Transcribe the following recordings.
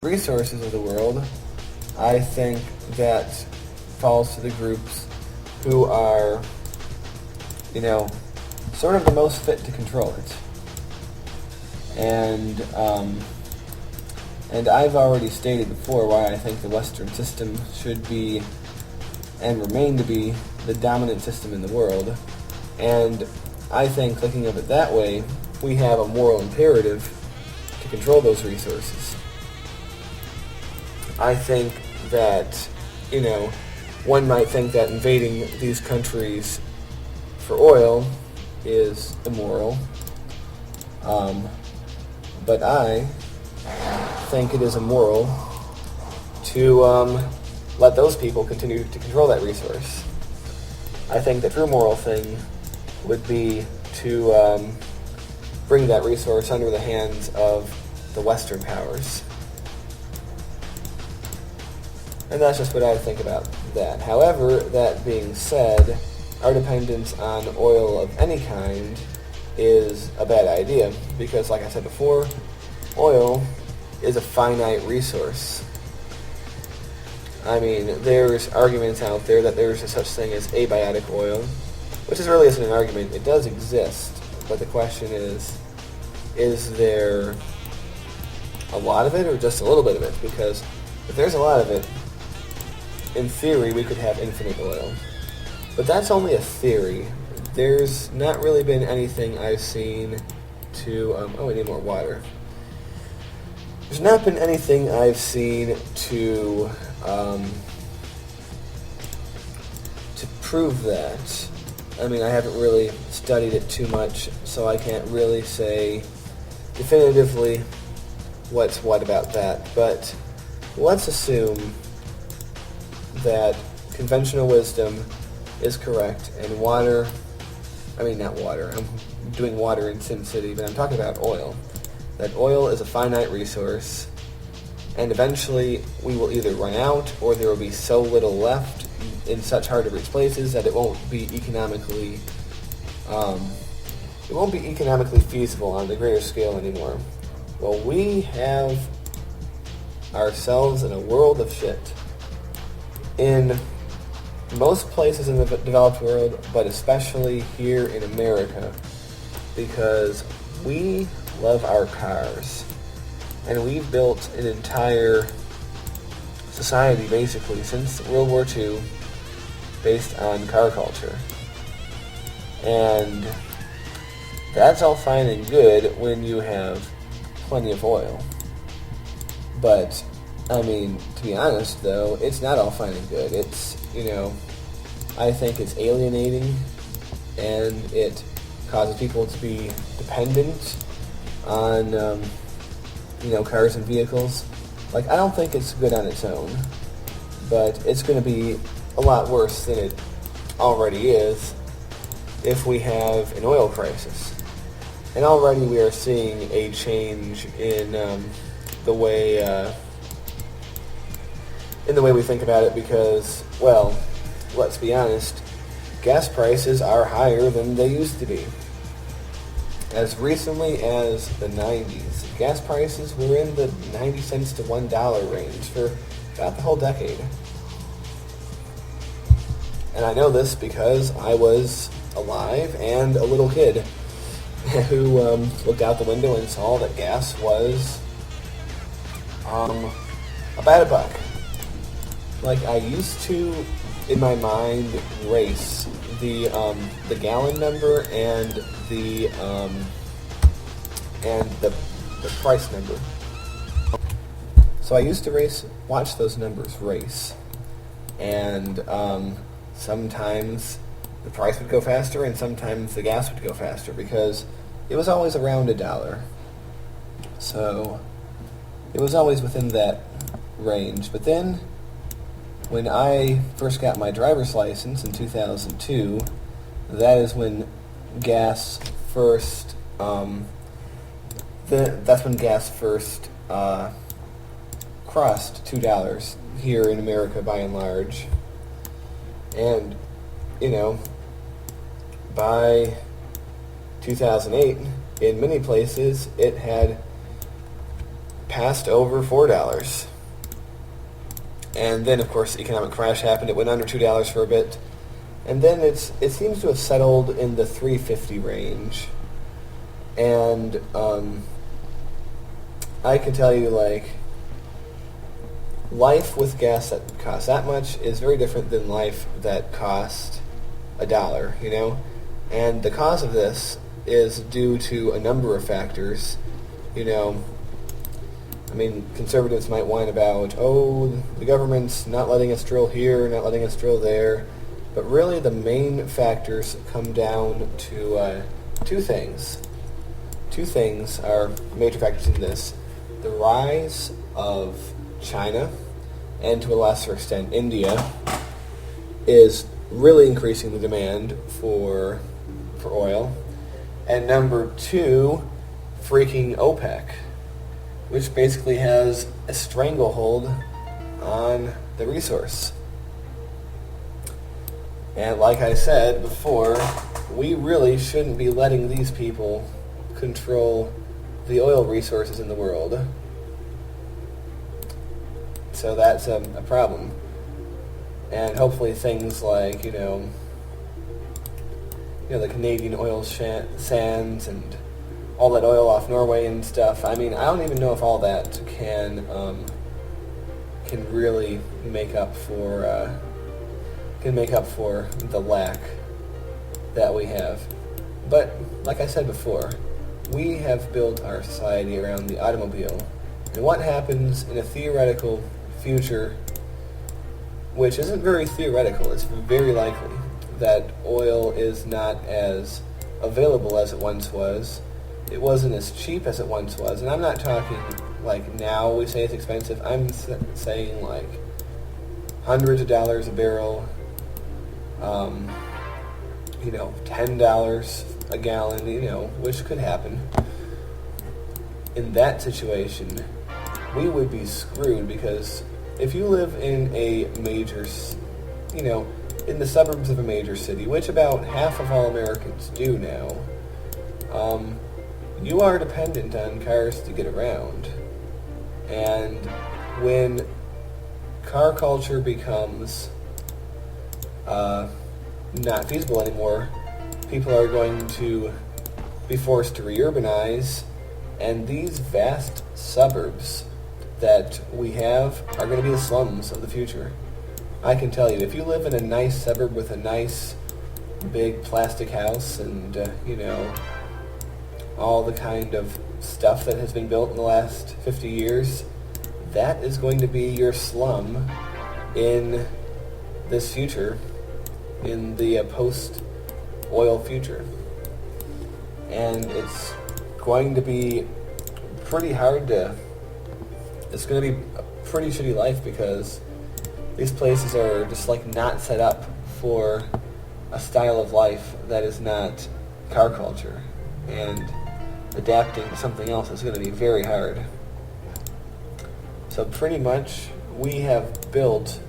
resources of the world, I think that falls to the groups who are, sort of the most fit to control it. And I've already stated before why I think the Western system should be and remain to be the dominant system in the world. And I think, thinking of it that way, we have a moral imperative to control those resources. I think that, one might think that invading these countries for oil is immoral. But I think it is immoral to let those people continue to control that resource. I think the true moral thing would be to bring that resource under the hands of the Western powers. And that's just what I think about that. However, that being said, our dependence on oil of any kind is a bad idea because, like I said before, oil is a finite resource. I mean, there's arguments out there that there's a such thing as abiotic oil, which really isn't an argument. It does exist, but the question is there a lot of it or just a little bit of it? Because if there's a lot of it, in theory, we could have infinite oil. But that's only a theory. There's not really been anything I've seen to... we need more water. There's not been anything I've seen to prove that. I mean, I haven't really studied it too much, so I can't really say definitively what's what about that. But let's assume that conventional wisdom is correct and not water, I'm doing water in SimCity, but I'm talking about oil. That oil is a finite resource, and eventually we will either run out or there will be so little left in such hard-to-reach places that it won't be economically feasible on the greater scale anymore. Well, we have ourselves in a world of shit. In most places in the developed world, but especially here in America, because we love our cars. And we've built an entire society, basically, since World War II, based on car culture. And that's all fine and good when you have plenty of oil. But I mean, to be honest, though, it's not all fine and good. It's, I think it's alienating, and it causes people to be dependent on, cars and vehicles. Like, I don't think it's good on its own, but it's going to be a lot worse than it already is if we have an oil crisis. And already we are seeing a change in the way we think about it because, well, let's be honest, gas prices are higher than they used to be. As recently as the 90s, gas prices were in the 90 cents to $1 range for about the whole decade. And I know this because I was alive and a little kid who looked out the window and saw that gas was about $1. Like, I used to, in my mind, race the gallon number and the price number. So I used to watch those numbers race, and sometimes the price would go faster, and sometimes the gas would go faster because it was always around $1. So it was always within that range. But then, when I first got my driver's license in 2002, that is when gas first, crossed $2 here in America by and large. And, by 2008, in many places, it had passed over $4. And then, of course, the economic crash happened. It went under $2 for a bit. And then it seems to have settled in the $3.50 range. And I can tell you, like, life with gas that costs that much is very different than life that costs $1, you know? And the cause of this is due to a number of factors, you know. I mean, conservatives might whine about, oh, the government's not letting us drill here, not letting us drill there. But really the main factors come down to two things. Two things are major factors in this. The rise of China, and to a lesser extent India, is really increasing the demand for oil. And number two, freaking OPEC, which basically has a stranglehold on the resource. And like I said before, we really shouldn't be letting these people control the oil resources in the world. So that's a problem. And hopefully things like, you know, the Canadian oil sands and all that oil off Norway and stuff. I mean, I don't even know if all that can really make up for the lack that we have. But like I said before, we have built our society around the automobile. And what happens in a theoretical future, which isn't very theoretical, it's very likely that oil is not as available as it once was. It wasn't as cheap as it once was. And I'm not talking like now we say it's expensive. I'm saying like hundreds of dollars a barrel, $10 a gallon, which could happen. In that situation, we would be screwed, because if you live in a major, in the suburbs of a major city, which about half of all Americans do now, you are dependent on cars to get around. And when car culture becomes not feasible anymore, people are going to be forced to re-urbanize, and these vast suburbs that we have are going to be the slums of the future. I can tell you, if you live in a nice suburb with a nice big plastic house and, all the kind of stuff that has been built in the last 50 years, that is going to be your slum in this future, in the post-oil future. And it's going to be pretty hard it's going to be a pretty shitty life, because these places are just like not set up for a style of life that is not car culture, and adapting to something else is going to be very hard. So pretty much we have built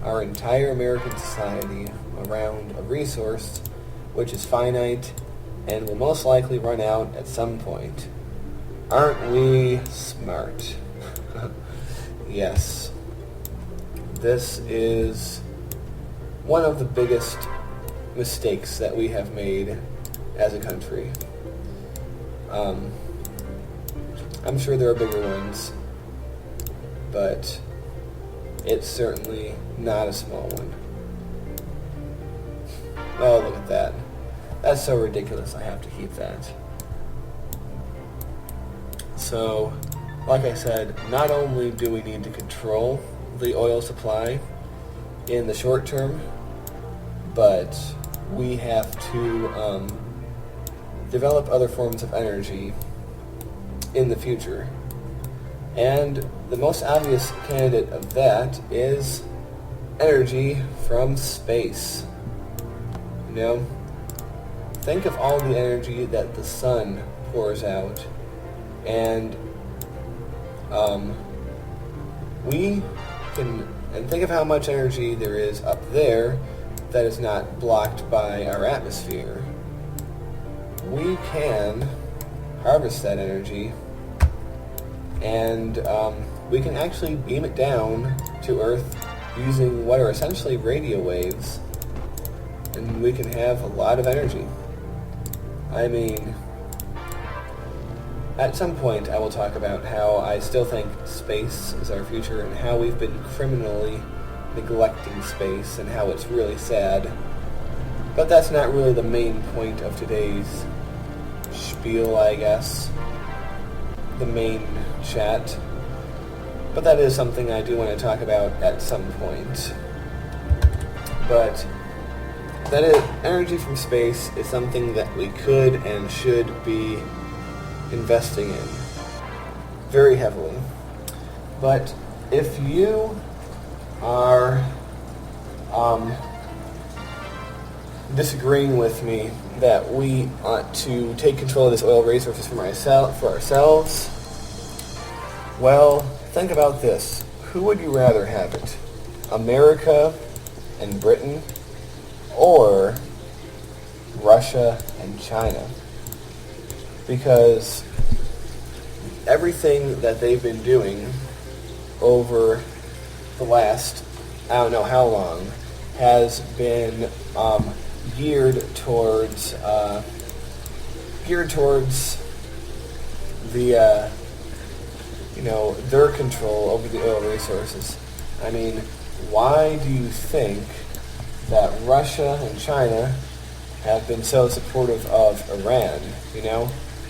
our entire American society around a resource which is finite and will most likely run out at some point. Aren't we smart? Yes. This is one of the biggest mistakes that we have made as a country. I'm sure there are bigger ones, but it's certainly not a small one. Oh, look at that. That's so ridiculous, I have to keep that. So, like I said, not only do we need to control the oil supply in the short term, but we have to develop other forms of energy in the future. And the most obvious candidate of that is energy from space. Think of all the energy that the sun pours out, and think of how much energy there is up there that is not blocked by our atmosphere. We can harvest that energy and we can actually beam it down to Earth using what are essentially radio waves, and we can have a lot of energy. I mean, at some point I will talk about how I still think space is our future and how we've been criminally neglecting space and how it's really sad. But that's not really the main point of today's spiel, I guess. The main chat. But that is something I do want to talk about at some point. But that is, energy from space is something that we could and should be investing in very heavily. But if you are disagreeing with me that we ought to take control of this oil resources for ourselves, well, think about this. Who would you rather have it? America and Britain, or Russia and China? Because everything that they've been doing over the last, I don't know how long, has been geared towards the their control over the oil resources. I mean, why do you think that Russia and China have been so supportive of Iran,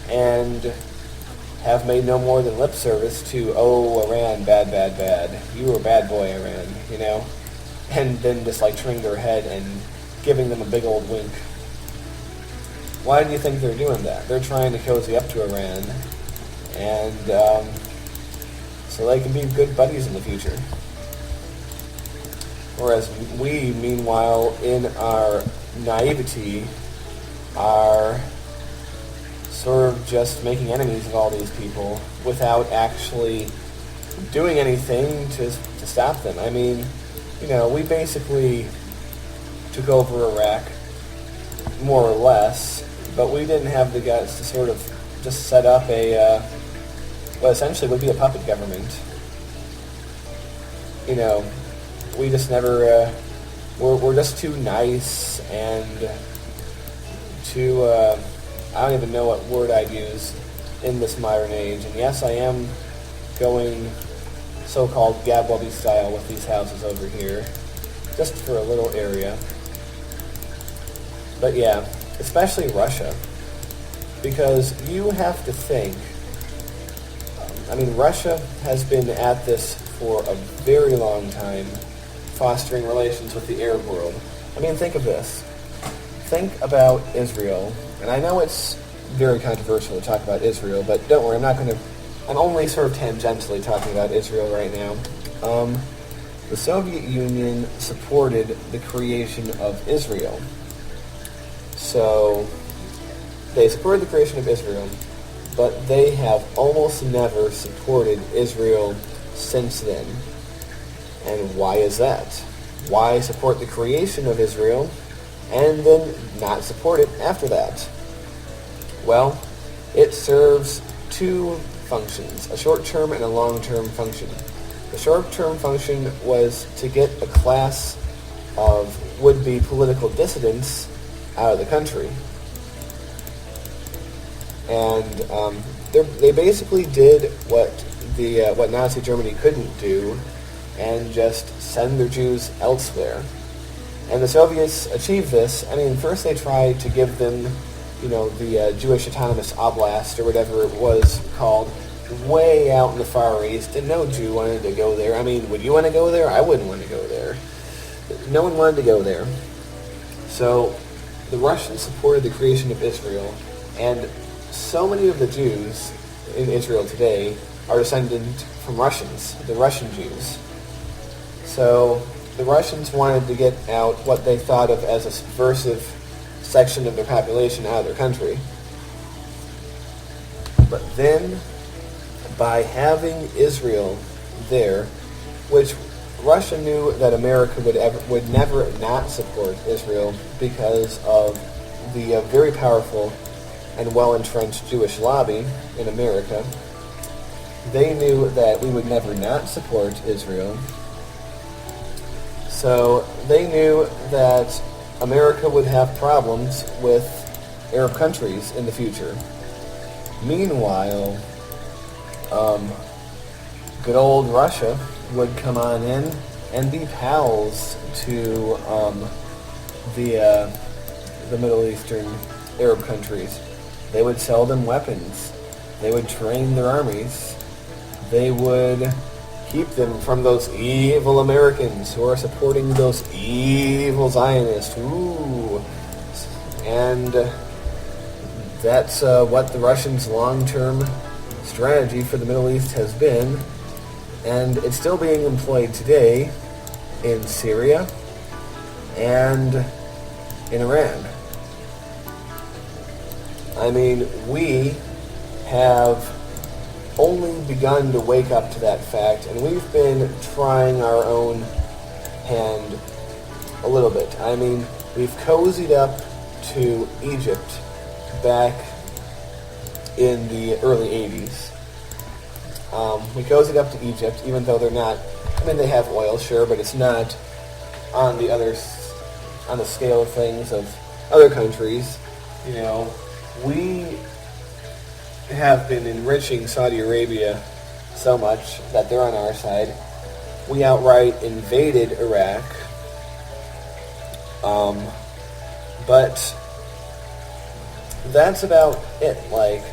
and have made no more than lip service to, oh, Iran, bad, bad, bad. You were a bad boy, Iran, and then just turning their head and giving them a big old wink. Why do you think they're doing that? They're trying to cozy up to Iran, and so they can be good buddies in the future. Whereas we, meanwhile, in our naivety, are sort of just making enemies of all these people without actually doing anything to stop them. I mean, we basically took over Iraq, more or less, but we didn't have the guts to sort of just set up what essentially would be a puppet government. We just never, we're just too nice and too, I don't even know what word I'd use in this modern age. And yes, I am going so-called Gabwubby style with these houses over here, just for a little area. But yeah, especially Russia, because you have to think, Russia has been at this for a very long time, fostering relations with the Arab world. Think of this. Think about Israel, and I know it's very controversial to talk about Israel, but don't worry, I'm only sort of tangentially talking about Israel right now. The Soviet Union supported the creation of Israel. So, they supported the creation of Israel, but they have almost never supported Israel since then. And why is that? Why support the creation of Israel and then not support it after that? Well, it serves two functions, a short-term and a long-term function. The short-term function was to get a class of would-be political dissidents out of the country. And they basically did what Nazi Germany couldn't do, and just send their Jews elsewhere. And the Soviets achieved this. First they tried to give them, the Jewish Autonomous Oblast, or whatever it was called, way out in the Far East, and no Jew wanted to go there. Would you want to go there? I wouldn't want to go there. No one wanted to go there. So the Russians supported the creation of Israel, and so many of the Jews in Israel today are descendant from Russians, the Russian Jews. So the Russians wanted to get out what they thought of as a subversive section of their population out of their country. But then, by having Israel there, which Russia knew that America would never not support Israel because of the very powerful and well-entrenched Jewish lobby in America, they knew that we would never not support Israel. So they knew that America would have problems with Arab countries in the future. Meanwhile, good old Russia would come on in and be pals to the Middle Eastern Arab countries. They would sell them weapons. They would train their armies. They would keep them from those evil Americans who are supporting those evil Zionists. Ooh. And that's what the Russians' long-term strategy for the Middle East has been. And it's still being employed today in Syria and in Iran. I mean, we have only begun to wake up to that fact, and we've been trying our own hand a little bit. I mean, we've cozied up to Egypt back in the early 80s. We cozied up to Egypt, even though they're not, I mean, they have oil, sure, but it's not on the scale of things of other countries. You know, we have been enriching Saudi Arabia so much that they're on our side. We outright invaded Iraq. But that's about it. Like,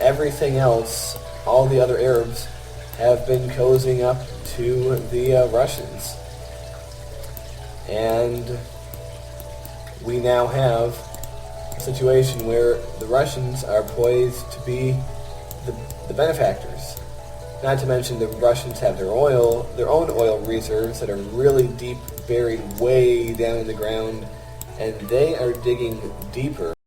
everything else, all the other Arabs have been cozying up to the Russians. And we now have a situation where the Russians are poised to be the benefactors. Not to mention the Russians have their own oil reserves that are really deep, buried way down in the ground, and they are digging deeper